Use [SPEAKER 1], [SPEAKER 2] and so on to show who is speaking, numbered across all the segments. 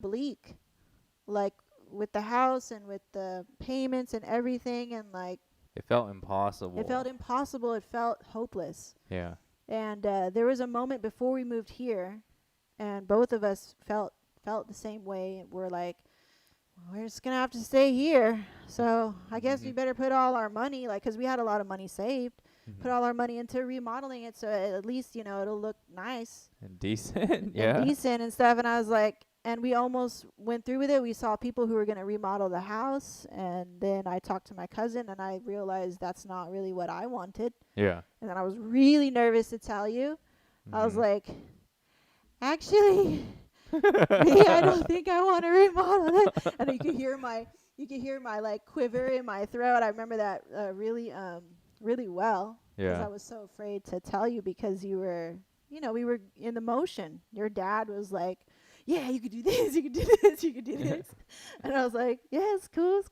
[SPEAKER 1] bleak, like with the house and with the payments and everything, and like
[SPEAKER 2] It felt
[SPEAKER 1] it felt
[SPEAKER 2] impossible.
[SPEAKER 1] impossible. It felt hopeless.
[SPEAKER 2] Yeah.
[SPEAKER 1] And there was a moment before we moved here, and both of us felt the same way. We're like, we're just gonna have to stay here. So I guess we
[SPEAKER 2] Mhm.
[SPEAKER 1] better put all our money, like, 'cause we had a lot of money saved, put
[SPEAKER 2] Mhm.
[SPEAKER 1] all our money into remodeling it, so at least it'll look nice
[SPEAKER 2] And decent.
[SPEAKER 1] and
[SPEAKER 2] Yeah.
[SPEAKER 1] decent and stuff. And I was like, and we almost went through with it. We saw people who were gonna remodel the house, and then I talked to my cousin, and I realized that's not really what I wanted.
[SPEAKER 2] Yeah.
[SPEAKER 1] And then I was really nervous to tell you. I was
[SPEAKER 2] Mhm.
[SPEAKER 1] like, actually, maybe I don't think I want to remodel it. And you could hear my like quiver in my throat. I remember that really well, because
[SPEAKER 2] Yeah.
[SPEAKER 1] I was so afraid to tell you, because we were in the motion. Your dad was like, "Yeah, you could do this, you could do this, you could do this," and I was like, "Yeah, it's cool."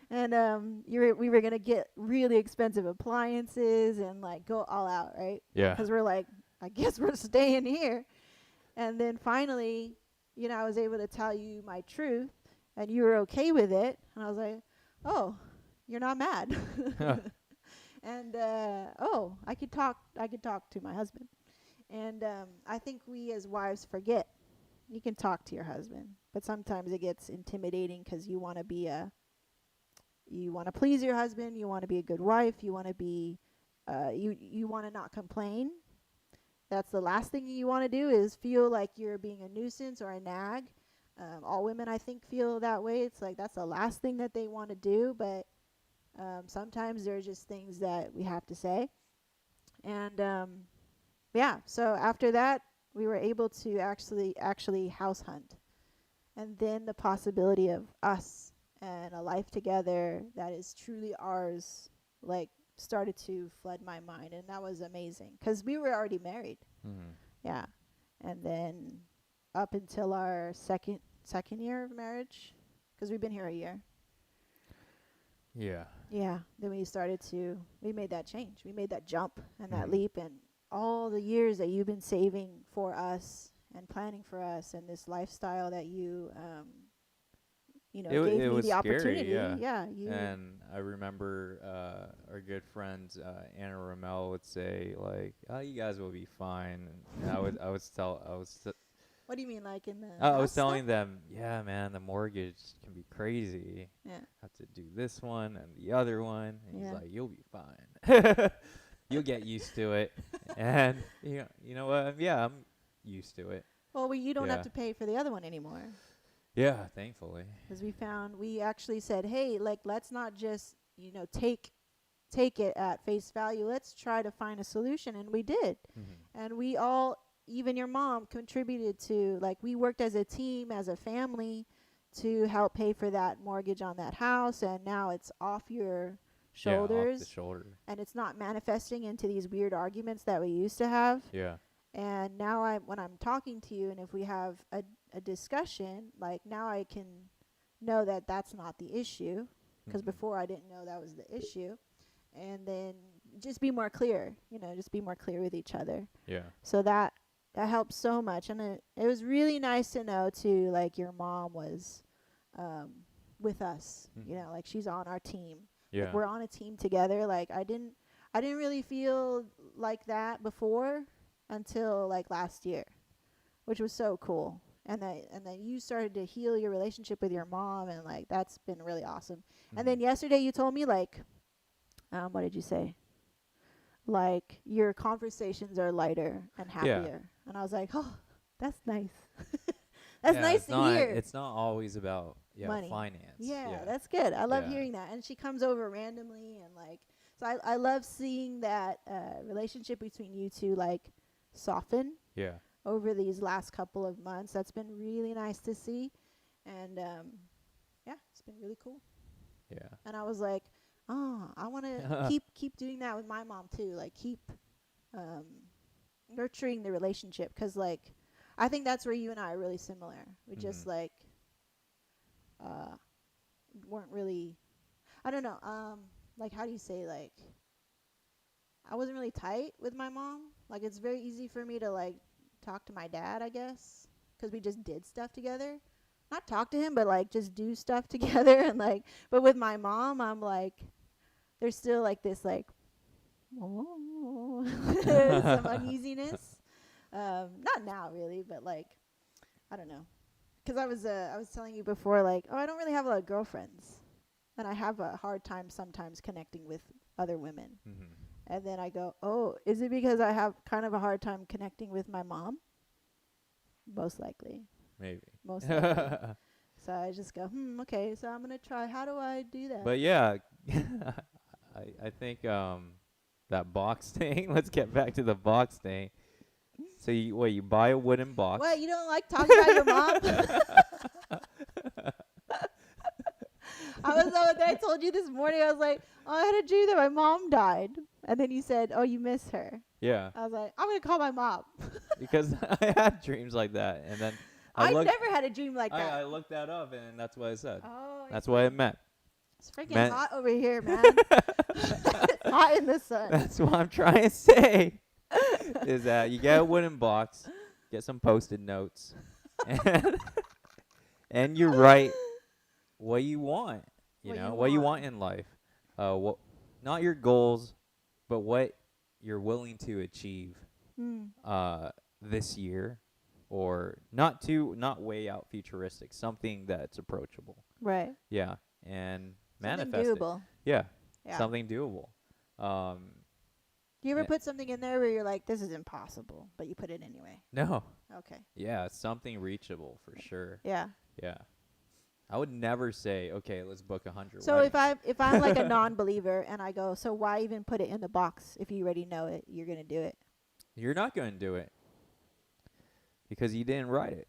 [SPEAKER 1] And we were gonna get really expensive appliances and like go all out, right?
[SPEAKER 2] Yeah.
[SPEAKER 1] Because we're like, I guess we're staying here. And then finally, I was able to tell you my truth, and you were okay with it. And I was like, "Oh, you're not mad." And oh, I could talk to my husband. And I think we as wives forget you can talk to your husband, but sometimes it gets intimidating, because you want to please your husband, you want to be a good wife, you want to be you want to not complain. That's the last thing you want to do, is feel like you're being a nuisance or a nag. All women, I think, feel that way. It's like that's the last thing that they want to do, but sometimes there are just things that we have to say. And yeah, so after that, we were able to actually house hunt, and then the possibility of us and a life together that is truly ours, like, started to flood my mind, and that was amazing, because we were already married.
[SPEAKER 2] Mhm.
[SPEAKER 1] Yeah. And then up until our second year of marriage, because we've been here a year.
[SPEAKER 2] Yeah.
[SPEAKER 1] Yeah. Then we made that change. We made that jump and that
[SPEAKER 2] Mhm.
[SPEAKER 1] leap, and all the years that you've been saving for us and planning for us, and this lifestyle that you gave
[SPEAKER 2] It
[SPEAKER 1] me
[SPEAKER 2] was
[SPEAKER 1] the
[SPEAKER 2] scary,
[SPEAKER 1] opportunity.
[SPEAKER 2] yeah.
[SPEAKER 1] Yeah, you.
[SPEAKER 2] And I remember our good friend Anna Ramel would say like, "Oh, you guys will be fine." And
[SPEAKER 1] What do you mean, like in the
[SPEAKER 2] I was
[SPEAKER 1] house stuff?
[SPEAKER 2] telling them, "Yeah, man, the mortgage can be crazy.
[SPEAKER 1] Yeah.
[SPEAKER 2] Have to do this one and the other one." And he's
[SPEAKER 1] Yeah.
[SPEAKER 2] like, "You'll be fine. You'll get used to it." And you know what? Yeah, I'm used to it.
[SPEAKER 1] Well, you don't have
[SPEAKER 2] Yeah.
[SPEAKER 1] to pay for the other one anymore.
[SPEAKER 2] Yeah, thankfully.
[SPEAKER 1] Because we actually said, hey, like, let's not just take it at face value. Let's try to find a solution, and we did.
[SPEAKER 2] Mhm.
[SPEAKER 1] And we all, even your mom, contributed to, like, we worked as a team, as a family, to help pay for that mortgage on that house, and now it's off your
[SPEAKER 2] Yeah, off the
[SPEAKER 1] shoulders,
[SPEAKER 2] shoulder.
[SPEAKER 1] and it's not manifesting into these weird arguments that we used to have.
[SPEAKER 2] Yeah.
[SPEAKER 1] And now when I'm talking to you, and if we have a discussion, like, now I can know that that's not the issue, because
[SPEAKER 2] Mhm.
[SPEAKER 1] before I didn't know that was the issue. And then just be more clear, just be more clear with each other.
[SPEAKER 2] Yeah.
[SPEAKER 1] So that helps so much. And it was really nice to know too, like, your mom was um with us,
[SPEAKER 2] Mhm.
[SPEAKER 1] like, she's on our team. Like,
[SPEAKER 2] Yeah.
[SPEAKER 1] we're on a team together. Like, I didn't really feel like that before, until like last year, which was so cool. And then you started to heal your relationship with your mom, and like, that's been really awesome. And
[SPEAKER 2] Mhm.
[SPEAKER 1] then yesterday you told me, like, what did you say? Like, your conversations are lighter and
[SPEAKER 2] Yeah.
[SPEAKER 1] happier. And I was like, "Oh, that's nice." That's
[SPEAKER 2] Yeah,
[SPEAKER 1] nice
[SPEAKER 2] it's
[SPEAKER 1] to
[SPEAKER 2] not
[SPEAKER 1] hear.
[SPEAKER 2] it's not always about
[SPEAKER 1] Money.
[SPEAKER 2] finance.
[SPEAKER 1] Yeah,
[SPEAKER 2] Yeah.
[SPEAKER 1] that's good. I love
[SPEAKER 2] Yeah.
[SPEAKER 1] hearing that. And she comes over randomly, and like, so I love seeing that relationship between you two, like, soften
[SPEAKER 2] Yeah.
[SPEAKER 1] over these last couple of months. That's been really nice to see. And yeah, it's been really cool. And I was like, oh, I want to
[SPEAKER 2] Yeah.
[SPEAKER 1] keep doing that with my mom too. Like, keep um, nurturing the relationship, because, like, I think that's where you and I are really similar. We just,
[SPEAKER 2] Mhm.
[SPEAKER 1] like, uh, weren't really. I don't know. Like, how do you say, like, I wasn't really tight with my mom. Like, it's very easy for me to, like, talk to my dad, I guess, because we just did stuff together. not talk to him, but like just do stuff together and like. But with my mom, I'm like, there's still like this like, some uneasiness. Not now really, but like, I don't know. 'Cause I was telling you before, like, oh, I don't really have a lot of girlfriends, and I have a hard time sometimes connecting with other women.
[SPEAKER 2] Mm-hmm.
[SPEAKER 1] And then I go, oh, is it because I have kind of a hard time connecting with my mom? Most likely.
[SPEAKER 2] Maybe.
[SPEAKER 1] Most likely. So I just go, okay, so I'm going to try. How do I do that?
[SPEAKER 2] But yeah, I think that box thing. Let's get back to the box thing. So you buy a wooden box.
[SPEAKER 1] What, you don't like talking about your mom? I told you this morning, I was like, oh, I had a dream that my mom died. And then you said, oh, you miss her.
[SPEAKER 2] Yeah.
[SPEAKER 1] I was like, I'm going to call my mom.
[SPEAKER 2] Because I had dreams like that, and then
[SPEAKER 1] I've never had a dream like that.
[SPEAKER 2] I looked that up, and that's what I said.
[SPEAKER 1] Oh,
[SPEAKER 2] That's what it meant.
[SPEAKER 1] it's freaking
[SPEAKER 2] Man-
[SPEAKER 1] hot over here, man. It's hot in the sun.
[SPEAKER 2] That's what I'm trying to say. Is that you get a wooden box, get some Post-it notes, and you write what you want. What you want in life. What, not your goals, but what you're willing to achieve this year, or not way out futuristic, something that's approachable.
[SPEAKER 1] Right.
[SPEAKER 2] Yeah, and
[SPEAKER 1] Something
[SPEAKER 2] manifest it.
[SPEAKER 1] doable.
[SPEAKER 2] Yeah,
[SPEAKER 1] Yeah.
[SPEAKER 2] something doable.
[SPEAKER 1] Do you ever
[SPEAKER 2] Yeah.
[SPEAKER 1] put something in there where you're like, this is impossible, but you put it anyway?
[SPEAKER 2] No.
[SPEAKER 1] Okay.
[SPEAKER 2] Yeah, something reachable for sure.
[SPEAKER 1] Yeah.
[SPEAKER 2] Yeah. I would never say, okay, let's book 100
[SPEAKER 1] So
[SPEAKER 2] weddings.
[SPEAKER 1] if I'm like a non-believer and I go, so why even put it in the box if you already know it? You're gonna do it.
[SPEAKER 2] You're not going to do it because you didn't write it.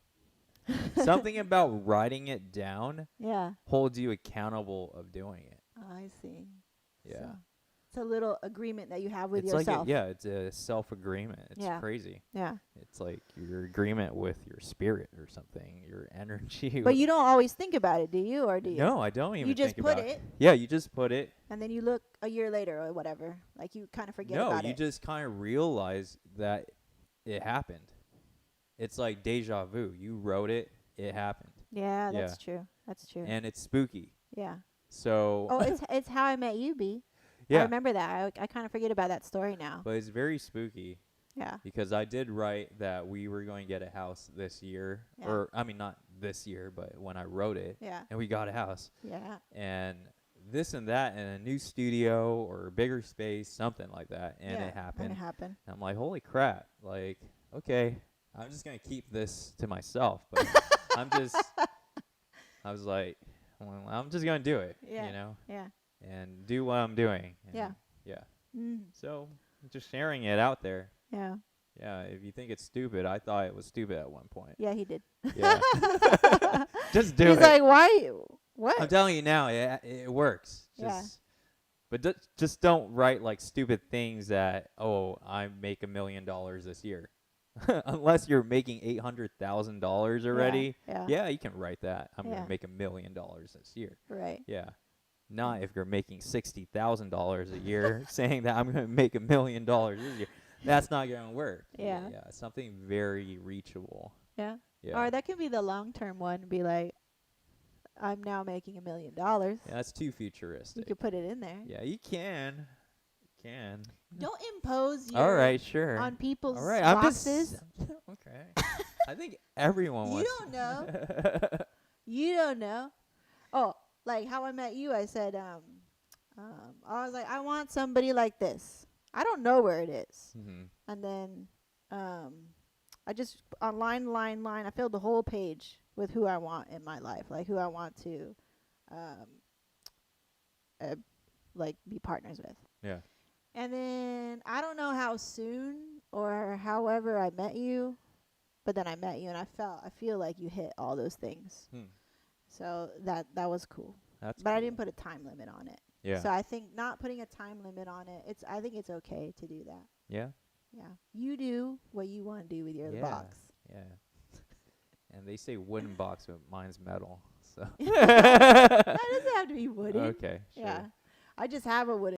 [SPEAKER 2] Something about writing it down
[SPEAKER 1] Yeah.
[SPEAKER 2] holds you accountable of doing it.
[SPEAKER 1] I see.
[SPEAKER 2] Yeah.
[SPEAKER 1] So it's a little agreement that you have with
[SPEAKER 2] It's
[SPEAKER 1] yourself.
[SPEAKER 2] it's a self-agreement. It's
[SPEAKER 1] Yeah.
[SPEAKER 2] crazy.
[SPEAKER 1] Yeah.
[SPEAKER 2] It's like your agreement with your spirit or something, your energy.
[SPEAKER 1] But you don't always think about it, do you? Or do you?
[SPEAKER 2] No, I don't even
[SPEAKER 1] You just
[SPEAKER 2] think
[SPEAKER 1] put
[SPEAKER 2] about
[SPEAKER 1] it,
[SPEAKER 2] Yeah, you just put it.
[SPEAKER 1] and then you look a year later or whatever. Like you kind of forget
[SPEAKER 2] No,
[SPEAKER 1] about
[SPEAKER 2] you
[SPEAKER 1] it.
[SPEAKER 2] just kind of realize that it happened. It's like deja vu. You wrote it, it happened.
[SPEAKER 1] Yeah,
[SPEAKER 2] Yeah.
[SPEAKER 1] that's true. That's true.
[SPEAKER 2] And it's spooky.
[SPEAKER 1] Yeah.
[SPEAKER 2] So
[SPEAKER 1] Oh, it's How I Met You, B.
[SPEAKER 2] yeah,
[SPEAKER 1] I remember that. I kind of forget about that story now.
[SPEAKER 2] but it's very spooky
[SPEAKER 1] Yeah.
[SPEAKER 2] because I did write that we were going to get a house this year,
[SPEAKER 1] Yeah.
[SPEAKER 2] or I mean not this year, but when I wrote it,
[SPEAKER 1] Yeah.
[SPEAKER 2] and we got a house,
[SPEAKER 1] Yeah.
[SPEAKER 2] and this and that, and a new studio or a bigger space, something like that, and
[SPEAKER 1] Yeah,
[SPEAKER 2] it happened.
[SPEAKER 1] And it happened.
[SPEAKER 2] And I'm like, holy crap! Like, okay, I'm just gonna keep this to myself, but I was like, well, I'm just gonna do it,
[SPEAKER 1] Yeah. Yeah.
[SPEAKER 2] and do what I'm doing. And
[SPEAKER 1] Yeah.
[SPEAKER 2] Yeah.
[SPEAKER 1] Mm.
[SPEAKER 2] So just sharing it out there.
[SPEAKER 1] Yeah.
[SPEAKER 2] Yeah. If you think it's stupid, I thought it was stupid at one point.
[SPEAKER 1] Yeah, he did.
[SPEAKER 2] Yeah. Just do
[SPEAKER 1] He's
[SPEAKER 2] it.
[SPEAKER 1] like, why? What?
[SPEAKER 2] I'm telling you now, it works.
[SPEAKER 1] Yeah.
[SPEAKER 2] But just don't write like stupid things that, oh, I make $1 million this year. Unless you're making $800,000 already.
[SPEAKER 1] Yeah.
[SPEAKER 2] Yeah, you can write that. I'm
[SPEAKER 1] Yeah.
[SPEAKER 2] gonna make $1 million this year.
[SPEAKER 1] Right.
[SPEAKER 2] Yeah. Not if you're making $60,000 a year, saying that I'm gonna make $1 million this year. That's not gonna work.
[SPEAKER 1] Yeah.
[SPEAKER 2] Yeah. Something very reachable.
[SPEAKER 1] Yeah.
[SPEAKER 2] Yeah.
[SPEAKER 1] Or that can be the long-term one. Be like, I'm now making $1 million.
[SPEAKER 2] Yeah, that's too
[SPEAKER 1] You
[SPEAKER 2] futuristic.
[SPEAKER 1] could put it in there.
[SPEAKER 2] Yeah, you can. You can.
[SPEAKER 1] Don't impose your
[SPEAKER 2] All right, sure.
[SPEAKER 1] on people's
[SPEAKER 2] All right, I'm
[SPEAKER 1] boxes.
[SPEAKER 2] just okay. I think everyone
[SPEAKER 1] You
[SPEAKER 2] wants.
[SPEAKER 1] don't know. You don't know. Oh, like How I Met You, I said, I was like, I want somebody like this. I don't know where it is.
[SPEAKER 2] Mhm.
[SPEAKER 1] And then I just on line, I filled the whole page with who I want in my life, like who I want to like be partners with.
[SPEAKER 2] Yeah.
[SPEAKER 1] And then I don't know how soon or however I met you, but then I met you and I feel like you hit all those things.
[SPEAKER 2] Hmm.
[SPEAKER 1] So that was cool.
[SPEAKER 2] That's.
[SPEAKER 1] But I
[SPEAKER 2] cool.
[SPEAKER 1] didn't put a time limit on it.
[SPEAKER 2] Yeah.
[SPEAKER 1] So I think not putting a time limit on it, I think it's okay to do that.
[SPEAKER 2] Yeah.
[SPEAKER 1] Yeah. You do what you want to do with your
[SPEAKER 2] Yeah.
[SPEAKER 1] box.
[SPEAKER 2] Yeah. And they say wooden box, but mine's metal. So.
[SPEAKER 1] That doesn't have to be wooden.
[SPEAKER 2] Okay. Sure.
[SPEAKER 1] Yeah. I just have a wooden